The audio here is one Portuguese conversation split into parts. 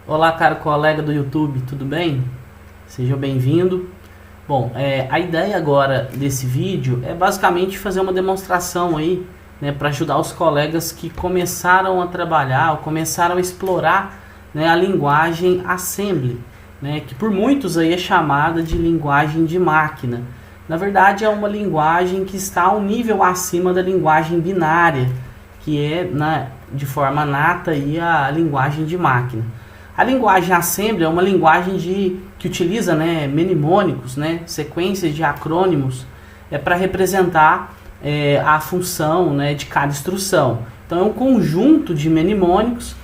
Olá, caro colega do YouTube, tudo bem? Seja bem-vindo. Bom, a ideia agora desse vídeo é basicamente fazer uma demonstração aí, né, para ajudar os colegas que começaram a trabalhar ou começaram a explorar, né, a linguagem Assembly, né, que por muitos aí é chamada de linguagem de máquina. Na verdade, é uma linguagem que está um nível acima da linguagem binária, que é, de forma nata aí, a linguagem de máquina. A linguagem Assembly é uma linguagem que utiliza, né, mnemônicos, né, sequências de acrônimos para representar a função, né, de cada instrução. Então é um conjunto de mnemônicos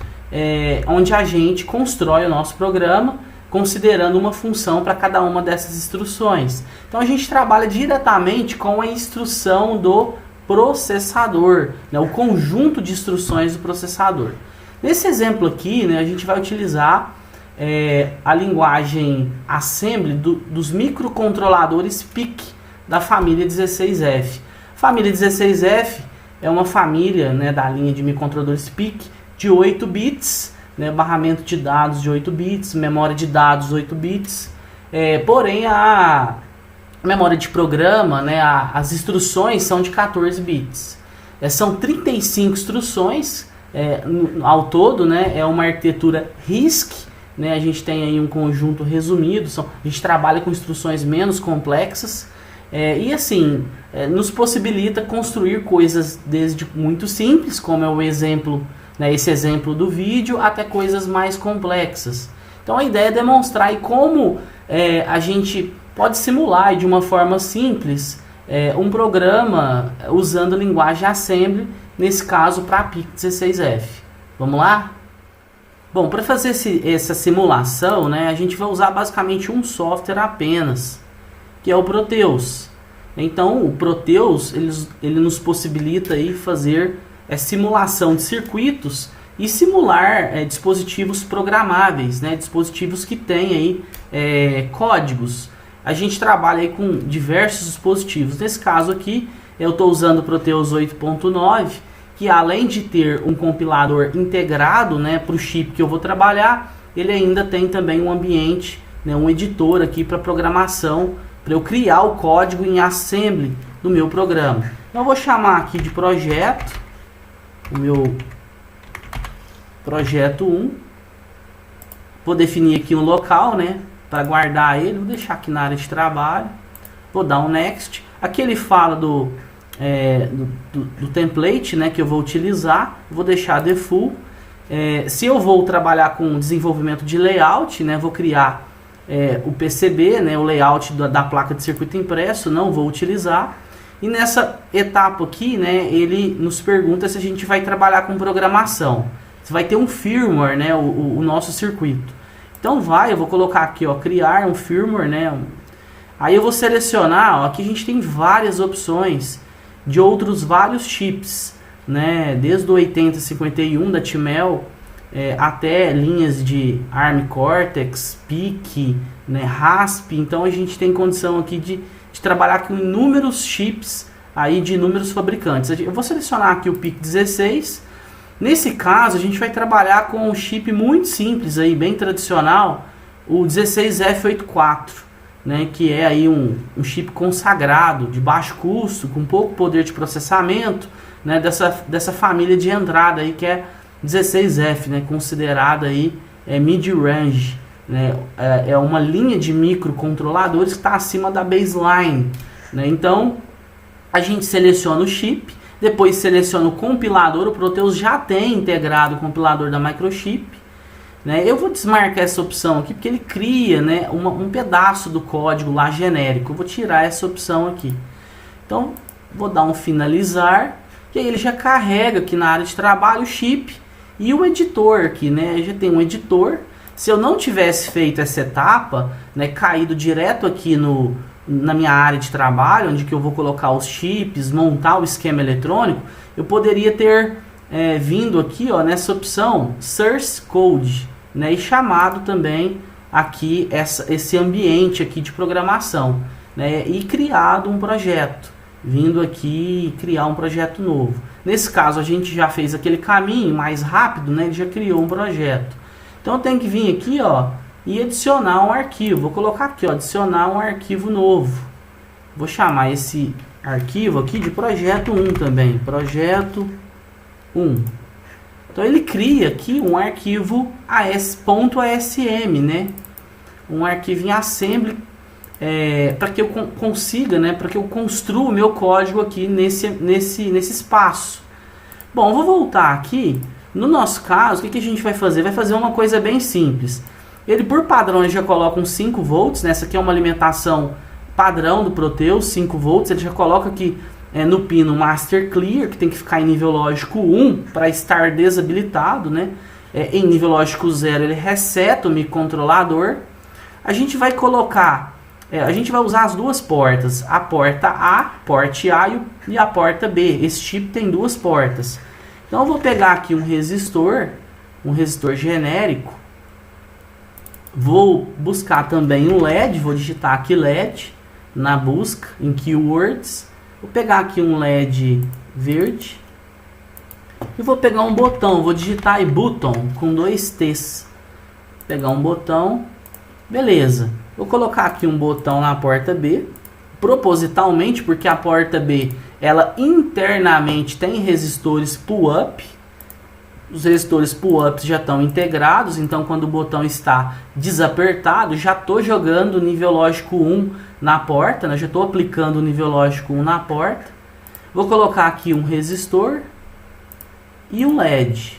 onde a gente constrói o nosso programa considerando uma função para cada uma dessas instruções. Então a gente trabalha diretamente com a instrução do processador, né, o conjunto de instruções do processador. Nesse exemplo aqui, né, a gente vai utilizar a linguagem Assembly dos microcontroladores PIC da família 16F. A família 16F é uma família, né, da linha de microcontroladores PIC de 8 bits, né, barramento de dados de 8 bits, memória de dados 8 bits, porém a memória de programa, né, as instruções são de 14 bits. São 35 instruções ao todo, né, é uma arquitetura RISC, né, a gente tem aí um conjunto resumido, a gente trabalha com instruções menos complexas, e assim, nos possibilita construir coisas desde muito simples, como é o exemplo, né, esse exemplo do vídeo, até coisas mais complexas. Então a ideia é demonstrar aí como a gente pode simular de uma forma simples um programa usando a linguagem Assembly, nesse caso para a PIC16F. Vamos lá? Bom, para fazer essa simulação, né, a gente vai usar basicamente um software apenas, que é o Proteus. Então, o Proteus ele nos possibilita aí fazer simulação de circuitos e simular dispositivos programáveis, né, dispositivos que têm aí códigos. A gente trabalha aí com diversos dispositivos. Nesse caso aqui, eu estou usando o Proteus 8.9, que além de ter um compilador integrado, né, para o chip que eu vou trabalhar, ele ainda tem também um ambiente, né, um editor aqui para programação, para eu criar o código em Assembly do meu programa. Então eu vou chamar aqui de projeto, o meu projeto 1, vou definir aqui um local, né, para guardar ele, vou deixar aqui na área de trabalho, vou dar um next. Aqui ele fala do template, né, que eu vou utilizar, vou deixar default. Se eu vou trabalhar com desenvolvimento de layout, né, vou criar o PCB, né, o layout da placa de circuito impresso, não vou utilizar. E nessa etapa aqui, né, ele nos pergunta se a gente vai trabalhar com programação. Se vai ter um firmware, né, o nosso circuito. Então eu vou colocar aqui, ó, criar um firmware, né. Aí eu vou selecionar, ó, aqui a gente tem várias opções de outros vários chips, né, desde o 8051 da Atmel até linhas de ARM Cortex, PIC, né, RASP. Então a gente tem condição aqui de trabalhar com inúmeros chips aí de inúmeros fabricantes. Eu vou selecionar aqui o PIC16. Nesse caso a gente vai trabalhar com um chip muito simples aí, bem tradicional, o 16F84. Né, que é aí um chip consagrado, de baixo custo, com pouco poder de processamento, né, dessa família de entrada aí que é 16F, né, considerada aí mid-range, né, é uma linha de microcontroladores que está acima da baseline, né. Então a gente seleciona o chip, depois seleciona o compilador. O Proteus já tem integrado o compilador da Microchip. Eu vou desmarcar essa opção aqui porque ele cria, né, um pedaço do código lá genérico. Eu vou tirar essa opção aqui. Então vou dar um finalizar, e aí ele já carrega aqui na área de trabalho o chip e o editor aqui, né? Já tem um editor. Se eu não tivesse feito essa etapa, né, caído direto aqui na minha área de trabalho, onde que eu vou colocar os chips, montar o esquema eletrônico, eu poderia ter vindo aqui, ó, nessa opção Source Code, né, e chamado também aqui esse ambiente aqui de programação, né, e criado um projeto, vindo aqui criar um projeto novo. Nesse caso a gente já fez aquele caminho mais rápido, né, ele já criou um projeto. Então eu tenho que vir aqui, ó, e adicionar um arquivo. Vou colocar aqui, ó, adicionar um arquivo novo. Vou chamar esse arquivo aqui de projeto 1 também, projeto 1. Então ele cria aqui um arquivo .asm, né? Um arquivo em assembly, para que eu consiga, né? Para que eu construa o meu código aqui nesse espaço. Bom, eu vou voltar aqui. No nosso caso, o que a gente vai fazer? Vai fazer uma coisa bem simples. Ele, por padrão, ele já coloca uns 5 volts. Né? Essa aqui é uma alimentação padrão do Proteus, 5 volts. Ele já coloca aqui no pino Master Clear, que tem que ficar em nível lógico 1 para estar desabilitado. Né? Em nível lógico 0, ele reseta o microcontrolador. A gente vai colocar, a gente vai usar as duas portas. A porta A, porte A e a porta B. Esse chip tem duas portas. Então eu vou pegar aqui um resistor genérico, vou buscar também um LED, vou digitar aqui LED na busca, em keywords, vou pegar aqui um LED verde, e vou pegar um botão, vou digitar aí button com 2 T's, pegar um botão, beleza, vou colocar aqui um botão na porta B, propositalmente, porque a porta B ela internamente tem resistores pull-up. Os resistores pull-ups já estão integrados, então quando o botão está desapertado, já estou jogando o nível lógico 1 na porta, né? Já estou aplicando o nível lógico 1 na porta. Vou colocar aqui um resistor e um LED.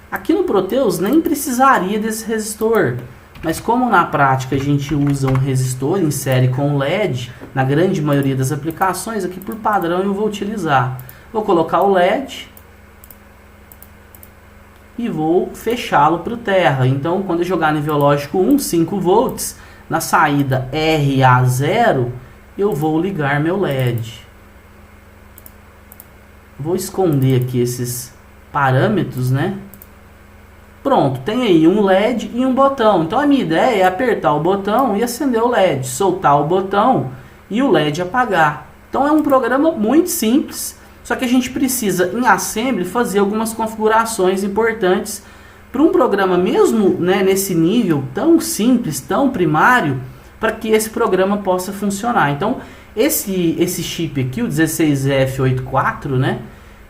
Aqui no Proteus nem precisaria desse resistor, mas como na prática a gente usa um resistor em série com LED, na grande maioria das aplicações, aqui por padrão eu vou utilizar. Vou colocar o LED e vou fechá-lo para o terra. Então quando eu jogar nível lógico 1, 5 volts, na saída RA0, eu vou ligar meu LED. Vou esconder aqui esses parâmetros, né? Pronto, tem aí um LED e um botão. Então a minha ideia é apertar o botão e acender o LED, soltar o botão e o LED apagar. Então é um programa muito simples, só que a gente precisa em assembly fazer algumas configurações importantes para um programa mesmo, né, nesse nível tão simples, tão primário, para que esse programa possa funcionar. Então esse chip aqui, o 16F84, né,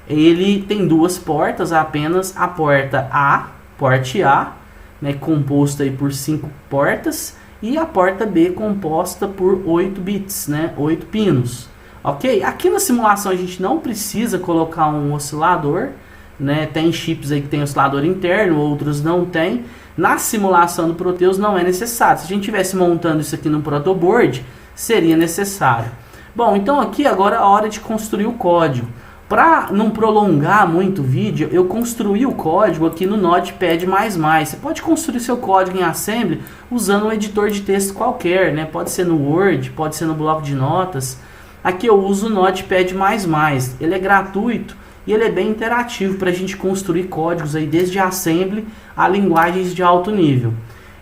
ele tem duas portas, apenas a porta A, porte A, né, composta aí por 5 portas, e a porta B composta por 8 bits, né, 8 pinos. Ok? Aqui na simulação a gente não precisa colocar um oscilador, né, tem chips aí que tem oscilador interno, outros não tem. Na simulação do Proteus não é necessário. Se a gente estivesse montando isso aqui no protoboard, seria necessário. Bom, então aqui agora é a hora de construir o código. Para não prolongar muito o vídeo, eu construí o código aqui no Notepad++. Você pode construir seu código em Assembly usando um editor de texto qualquer, né? Pode ser no Word, pode ser no bloco de notas. Aqui eu uso o Notepad++. Ele é gratuito e ele é bem interativo para a gente construir códigos aí desde Assembly a linguagens de alto nível.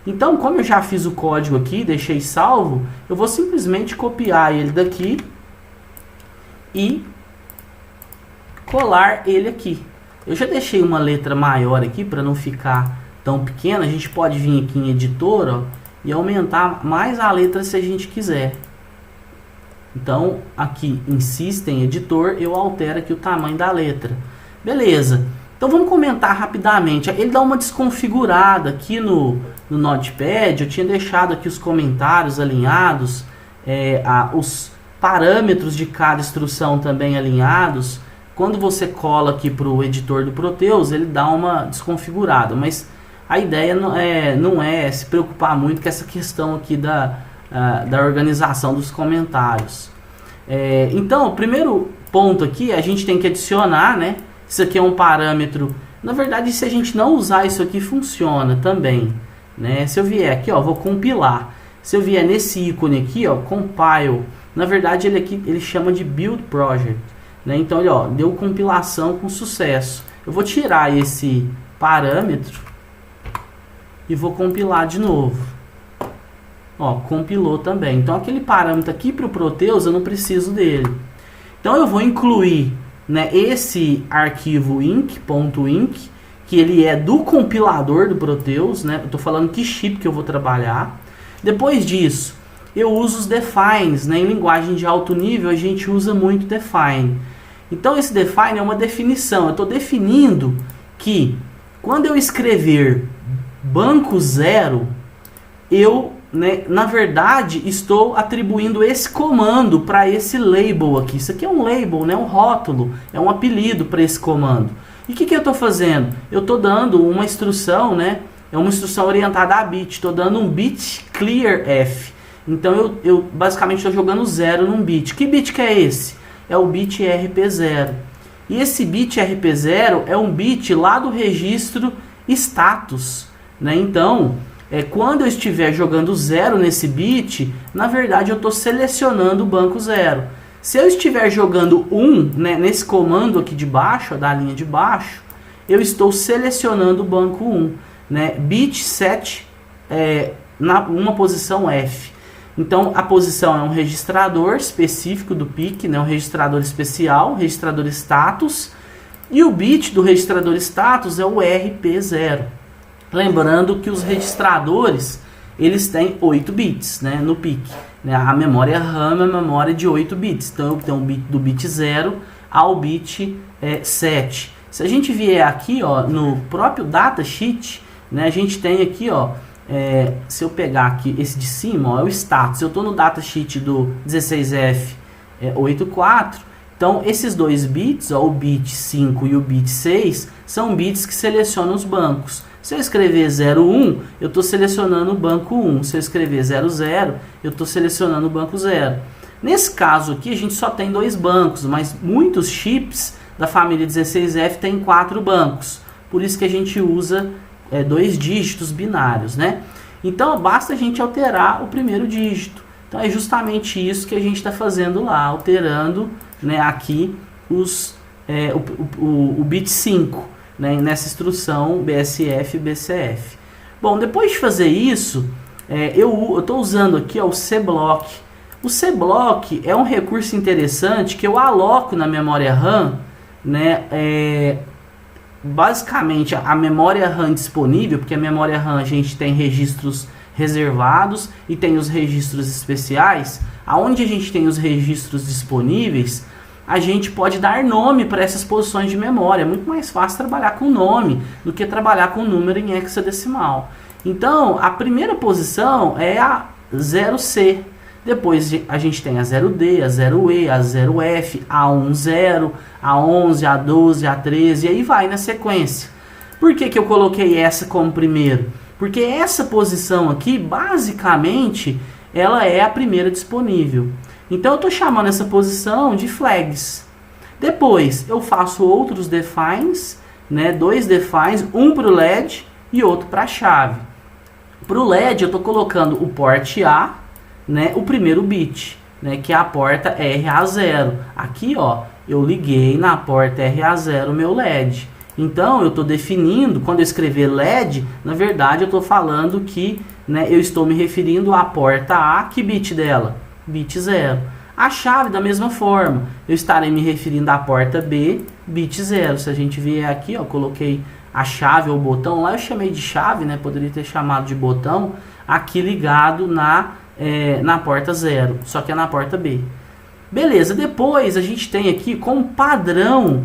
Então, como eu já fiz o código aqui, deixei salvo, eu vou simplesmente copiar ele daqui e colar ele aqui. Eu já deixei uma letra maior aqui para não ficar tão pequena. A gente pode vir aqui em editor, ó, e aumentar mais a letra se a gente quiser. Então aqui em System Editor eu altero aqui o tamanho da letra. Beleza. Então vamos comentar rapidamente. Ele dá uma desconfigurada aqui no Notepad. Eu tinha deixado aqui os comentários alinhados, os parâmetros de cada instrução também alinhados. Quando você cola aqui para o editor do Proteus, ele dá uma desconfigurada, mas a ideia não é se preocupar muito com essa questão aqui da organização dos comentários. Então, o primeiro ponto aqui, a gente tem que adicionar, né? Isso aqui é um parâmetro. Na verdade, se a gente não usar isso aqui, funciona também, né? Se eu vier aqui, ó, vou compilar. Se eu vier nesse ícone aqui, ó, compile, na verdade ele chama de build project. Né? Então ele deu compilação com sucesso. Eu vou tirar esse parâmetro e vou compilar de novo. Compilou também. Então aquele parâmetro aqui para o Proteus eu não preciso dele. Então eu vou incluir, né, esse arquivo inc.inc, que ele é do compilador do Proteus, né? Eu estou falando que chip que eu vou trabalhar. Depois disso, eu uso os defines, né? Em linguagem de alto nível, a gente usa muito define. Então, esse define é uma definição. Eu estou definindo que quando eu escrever banco 0, eu, né, na verdade, estou atribuindo esse comando para esse label aqui. Isso aqui é um label, né? Um rótulo, é um apelido para esse comando. E o que eu estou fazendo? Eu estou dando uma instrução, né? É uma instrução orientada a bit. Estou dando um bit clear F. Então eu basicamente estou jogando 0 num bit. Que bit que é esse? É o bit RP0. E esse bit RP0 é um bit lá do registro status, né? Então, quando eu estiver jogando 0 nesse bit, na verdade eu estou selecionando o banco 0. Se eu estiver jogando 1, né, nesse comando aqui de baixo, da linha de baixo, eu estou selecionando o banco 1, né? Bit set uma posição F. Então, a posição é um registrador específico do PIC, né? Um registrador especial, registrador status. E o bit do registrador status é o RP0. Lembrando que os registradores, eles têm 8 bits, né, no PIC. Né? A memória RAM é uma memória de 8 bits. Então, eu tenho um bit do bit 0 ao bit 7. Se a gente vier aqui, ó, no próprio datasheet, né, a gente tem aqui, ó, se eu pegar aqui esse de cima, ó, é o status. Eu estou no datasheet do 16F84. Então, esses dois bits, ó, o bit 5 e o bit 6, são bits que selecionam os bancos. Se eu escrever 01, eu estou selecionando o banco 1. Se eu escrever 00, eu estou selecionando o banco 0. Nesse caso aqui, a gente só tem 2 bancos, mas muitos chips da família 16F têm 4 bancos. Por isso que a gente usa 2 dígitos binários, né? Então, basta a gente alterar o primeiro dígito. Então, é justamente isso que a gente está fazendo lá, alterando, né, aqui o bit 5, né, nessa instrução BSF e BCF. Bom, depois de fazer isso, eu estou usando aqui, ó, o cblock. O cblock é um recurso interessante que eu aloco na memória RAM, né, basicamente a memória RAM disponível, porque a memória RAM a gente tem registros reservados e tem os registros especiais. Aonde a gente tem os registros disponíveis, a gente pode dar nome para essas posições de memória. É muito mais fácil trabalhar com nome do que trabalhar com número em hexadecimal. Então, a primeira posição é a 0C. Depois a gente tem a 0D, a 0E, a 0F, a 10, a 11, a 12, a 13, e aí vai na sequência. Por que eu coloquei essa como primeiro? Porque essa posição aqui, basicamente, ela é a primeira disponível. Então eu estou chamando essa posição de flags. Depois eu faço outros defines, né, 2 defines, um para o LED e outro para a chave. Para o LED eu estou colocando o port A, né, o primeiro bit, né, que é a porta RA0. Aqui, ó, eu liguei na porta RA0 o meu LED. Então eu estou definindo, quando eu escrever LED, na verdade eu estou falando que, né, eu estou me referindo à porta A, que bit dela? Bit 0. A chave da mesma forma, eu estarei me referindo à porta B, bit 0. Se a gente vier aqui, ó, coloquei a chave ou botão, lá eu chamei de chave, né, poderia ter chamado de botão, aqui ligado na porta 0, só que é na porta B. Beleza, depois a gente tem aqui como padrão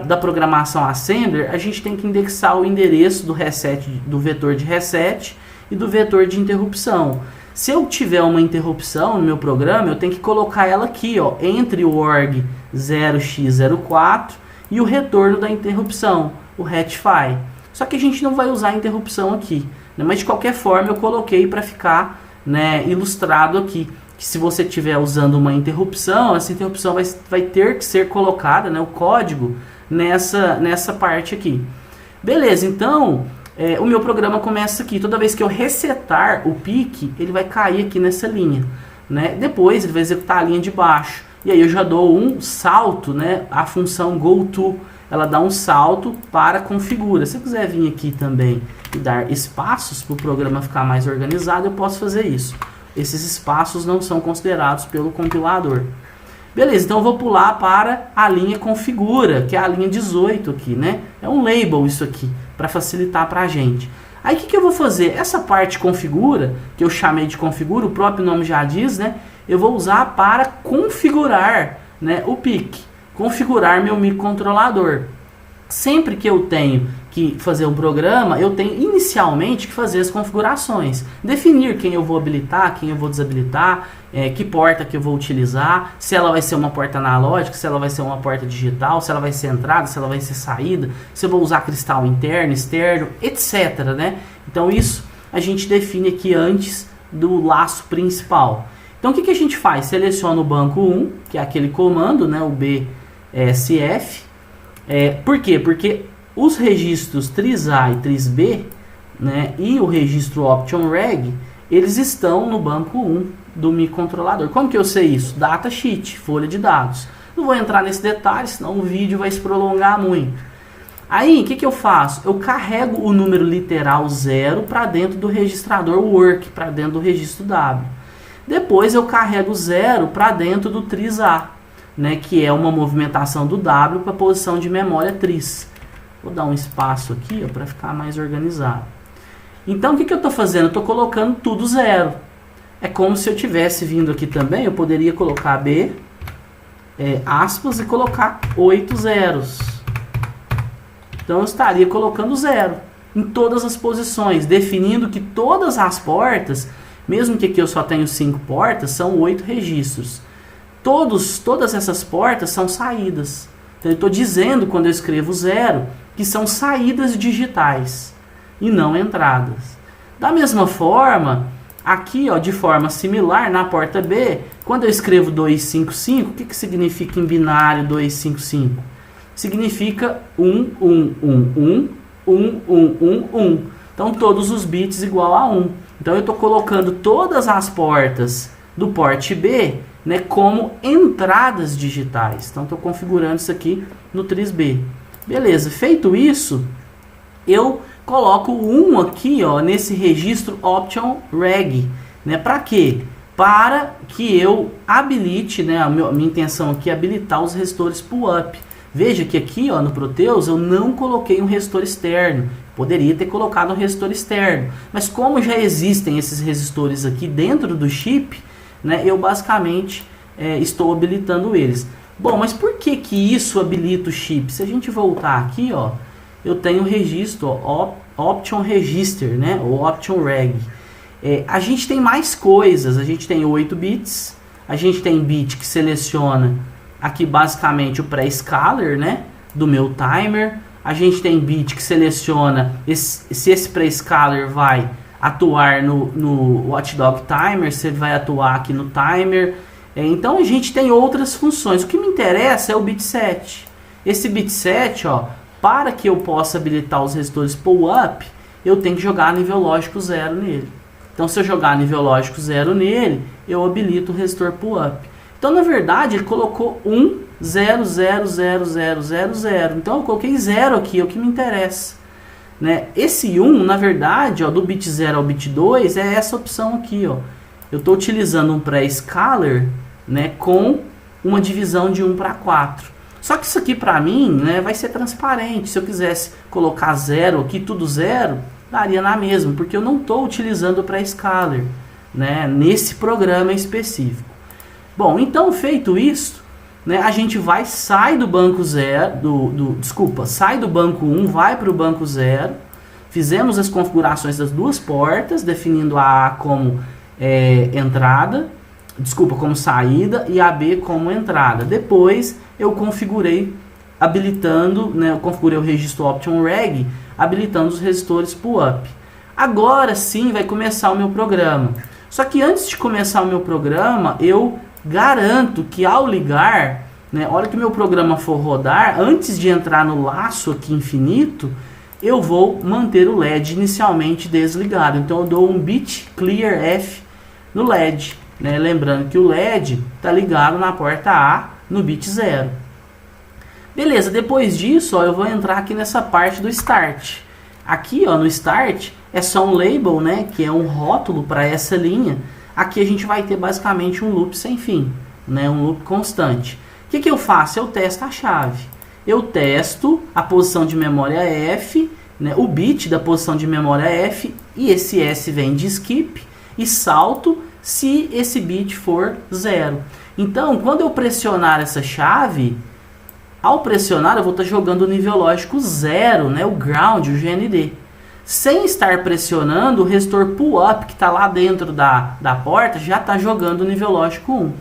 da programação Assembler, a gente tem que indexar o endereço do reset, do vetor de reset e do vetor de interrupção. Se eu tiver uma interrupção no meu programa, eu tenho que colocar ela aqui, ó, entre o org 0x04 e o retorno da interrupção, o retfy. Só que a gente não vai usar a interrupção aqui, né? Mas de qualquer forma eu coloquei para ficar, né, ilustrado aqui. Que se você estiver usando uma interrupção, essa interrupção vai ter que ser colocada, né, o código nessa parte aqui. Beleza, então o meu programa começa aqui. Toda vez que eu resetar o PIC, ele vai cair aqui nessa linha, né? Depois ele vai executar a linha de baixo. E aí eu já dou um salto, né? A função goTo, ela dá um salto para configura. Se eu quiser vir aqui também e dar espaços para o programa ficar mais organizado, eu posso fazer isso. Esses espaços não são considerados pelo compilador. Beleza, então eu vou pular para a linha configura, que é a linha 18 aqui, né? É um label isso aqui, para facilitar para a gente. Aí o que eu vou fazer? Essa parte configura, que eu chamei de configura, o próprio nome já diz, né? Eu vou usar para configurar, né, o PIC, configurar meu microcontrolador. Sempre que eu tenho que fazer um programa, eu tenho inicialmente que fazer as configurações. Definir quem eu vou habilitar, quem eu vou desabilitar, que porta que eu vou utilizar, se ela vai ser uma porta analógica, se ela vai ser uma porta digital, se ela vai ser entrada, se ela vai ser saída, se eu vou usar cristal interno, externo, etc, né? Então isso a gente define aqui antes do laço principal. Então o que a gente faz? Seleciona o banco 1, que é aquele comando, né, o BSF. Por quê? Porque os registros TRIS-A e TRIS-B, né, e o registro OptionReg, eles estão no banco 1 do microcontrolador. Como que eu sei isso? Datasheet, folha de dados. Não vou entrar nesse detalhe, senão o vídeo vai se prolongar muito. Aí, o que eu faço? Eu carrego o número literal 0 para dentro do registrador work, para dentro do registro W. Depois eu carrego 0 para dentro do TRIS-A, né, que é uma movimentação do W para a posição de memória TRIS. Vou dar um espaço aqui para ficar mais organizado. Então, o que eu estou fazendo? Eu estou colocando tudo 0. É como se eu tivesse vindo aqui também, eu poderia colocar B, aspas, e colocar 8 zeros. Então, eu estaria colocando 0 em todas as posições, definindo que todas as portas, mesmo que aqui eu só tenho 5 portas, são 8 registros. Todas essas portas são saídas. Então, eu estou dizendo, quando eu escrevo 0, que são saídas digitais e não entradas. Da mesma forma, aqui, ó, de forma similar, na porta B, quando eu escrevo 255, o que significa em binário 255? Significa 1, 1, 1, 1, 1, 1, 1, 1. Então, todos os bits igual a 1. Então, eu estou colocando todas as portas do porte B, né, como entradas digitais. Então, estou configurando isso aqui no TRIS-B. Beleza, feito isso, eu coloco 1 aqui, ó, nesse registro OptionReg, né? Para quê? Para que eu habilite, né, a minha intenção aqui é habilitar os registores pull-up. Veja que aqui, ó, no Proteus eu não coloquei um resistor externo. Poderia ter colocado um resistor externo, mas como já existem esses resistores aqui dentro do chip, né, eu basicamente estou habilitando eles. Bom, mas por que isso habilita o chip? Se a gente voltar aqui, ó, eu tenho o registro, ó, Option Register, né, ou OptionReg. A gente tem mais coisas, a gente tem 8 bits, a gente tem bit que seleciona aqui basicamente o pré-scaler, né, do meu timer, a gente tem bit que seleciona se esse pré-scaler vai atuar no watchdog timer, se ele vai atuar aqui no timer. Então a gente tem outras funções. O que me interessa é o bit 7. Esse bit 7, ó, para que eu possa habilitar os resistores pull-up, eu tenho que jogar nível lógico 0 nele. Então, se eu jogar nível lógico 0 nele, eu habilito o resistor pull-up. Então, na verdade, ele colocou 1, 0, 0, 0, 0, 0, 0. Então, eu coloquei 0 aqui, é o que me interessa. Né? Esse 1, na verdade, ó, do bit 0 ao bit 2, é essa opção aqui, ó. Eu estou utilizando um pré-scaler, né, com uma divisão de 1 para 4. Só que isso aqui para mim, né, vai ser transparente. Se eu quisesse colocar 0 aqui, tudo 0, daria na mesma, porque eu não estou utilizando o pré-scaler, né, nesse programa específico. Bom, então feito isso, né, a gente sai do banco 0, sai do banco 1, vai para o banco 0. Fizemos as configurações das duas portas, definindo a A como como saída e a B como entrada. Depois eu configurei habilitando, né, eu configurei o registro OptionReg, habilitando os resistores pull-up. Agora sim vai começar o meu programa. Só que antes de começar o meu programa, eu garanto que ao ligar, né, a hora que o meu programa for rodar, antes de entrar no laço aqui infinito, eu vou manter o LED inicialmente desligado. Então eu dou um bit clear F no LED, né? Lembrando que o LED está ligado na porta A no bit 0. Beleza, depois disso, ó, eu vou entrar aqui nessa parte do Start. Aqui, ó, no Start é só um label, né, que é um rótulo para essa linha. Aqui a gente vai ter basicamente um loop sem fim, né, um loop constante. O que eu faço? Eu testo a chave. Eu testo a posição de memória F né, o bit da posição de memória F, e esse S vem de skip, e salto se esse bit for 0. Então, quando eu pressionar essa chave, ao pressionar eu vou estar jogando o nível lógico 0, né, o ground, o GND. Sem estar pressionando, o resistor pull-up, que está lá dentro da porta, já está jogando o nível lógico 1.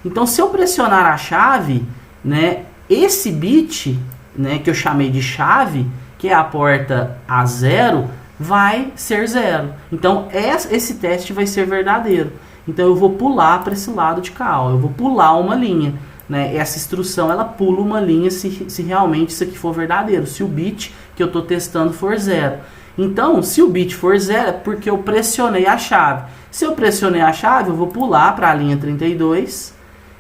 Então, se eu pressionar a chave, né, esse bit, né, que eu chamei de chave, que é a porta A0, vai ser 0. Então, esse teste vai ser verdadeiro. Então, eu vou pular para esse lado de cá. Ó. Eu vou pular uma linha. Né? Essa instrução, ela pula uma linha se realmente isso aqui for verdadeiro. Se o bit que eu estou testando for 0. Então, se o bit for 0, é porque eu pressionei a chave. Se eu pressionei a chave, eu vou pular para a linha 32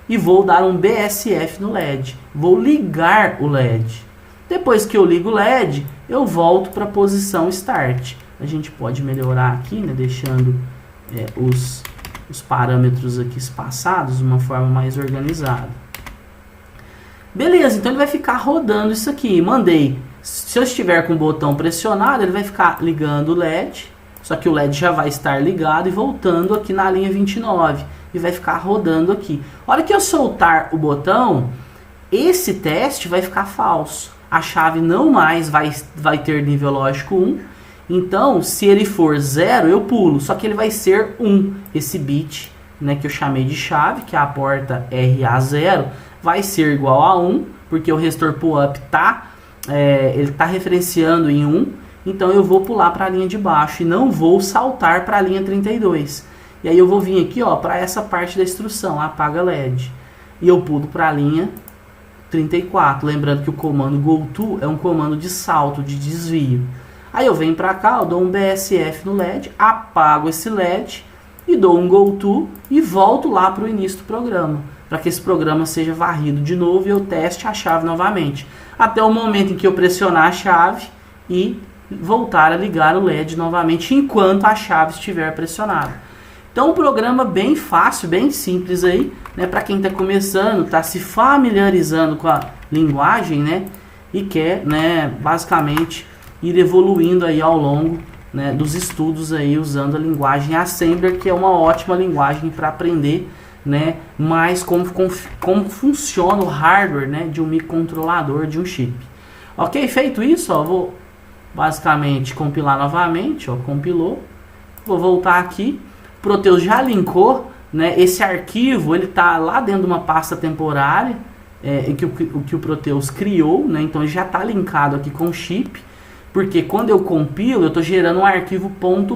e vou dar um BSF no LED. Vou ligar o LED. Depois que eu ligo o LED, eu volto para a posição Start. A gente pode melhorar aqui, né, deixando os parâmetros aqui espaçados de uma forma mais organizada. Beleza, então ele vai ficar rodando isso aqui. Mandei. Se eu estiver com o botão pressionado, ele vai ficar ligando o LED. Só que o LED já vai estar ligado e voltando aqui na linha 29. E vai ficar rodando aqui. A hora que eu soltar o botão, esse teste vai ficar falso. A chave não mais vai ter nível lógico 1. Então, se ele for 0, eu pulo. Só que ele vai ser 1. Esse bit, né, que eu chamei de chave, que é a porta RA0, vai ser igual a 1. Porque o resistor pull-up ele está referenciando em 1. Então, eu vou pular para a linha de baixo. E não vou saltar para a linha 32. E aí eu vou vir aqui para essa parte da instrução. Apaga LED. E eu pulo para a linha 34. Lembrando que o comando GoTo é um comando de salto, de desvio. Aí eu venho para cá, eu dou um BSF no LED, apago esse LED e dou um GoTo e volto lá para o início do programa, para que esse programa seja varrido de novo e eu teste a chave novamente, até o momento em que eu pressionar a chave e voltar a ligar o LED novamente enquanto a chave estiver pressionada. Então, um programa bem fácil, bem simples aí, né, para quem está começando, está se familiarizando com a linguagem, né, e quer, né, basicamente ir evoluindo aí ao longo, né, dos estudos aí usando a linguagem Assembler, que é uma ótima linguagem para aprender, né, mais como funciona o hardware, né, de um microcontrolador, de um chip. Ok, feito isso, ó, vou basicamente compilar novamente, ó, compilou, vou voltar aqui. O Proteus já linkou, né, esse arquivo, ele está lá dentro de uma pasta temporária que o Proteus criou, né, então ele já está linkado aqui com o chip. Porque quando eu compilo, eu estou gerando um arquivo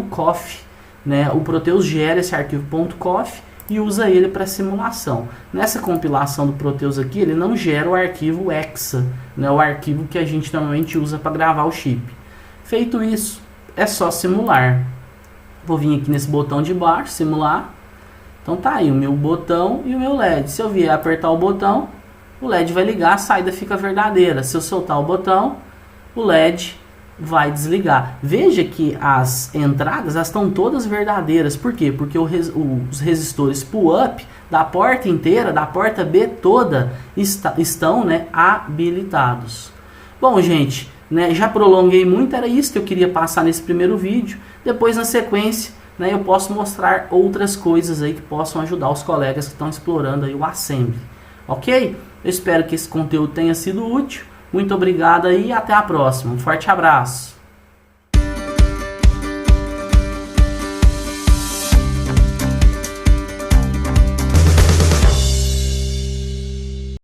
.cof, né? O Proteus gera esse arquivo .cof e usa ele para simulação. Nessa compilação do Proteus aqui, ele não gera o arquivo hexa, né? O arquivo que a gente normalmente usa para gravar o chip. Feito isso, é só simular. Vou vir aqui nesse botão de baixo, simular. Então tá aí o meu botão e o meu LED. Se eu vier apertar o botão, o LED vai ligar, a saída fica verdadeira. Se eu soltar o botão, o LED vai desligar. Veja que as entradas estão todas verdadeiras. Por quê? Porque os resistores pull-up da porta inteira, da porta B toda, estão, né, habilitados. Bom, gente, né, já prolonguei muito, era isso que eu queria passar nesse primeiro vídeo. Depois, na sequência, né, eu posso mostrar outras coisas aí que possam ajudar os colegas que estão explorando aí o Assembly. Ok? Eu espero que esse conteúdo tenha sido útil. Muito obrigado aí e até a próxima. Um forte abraço.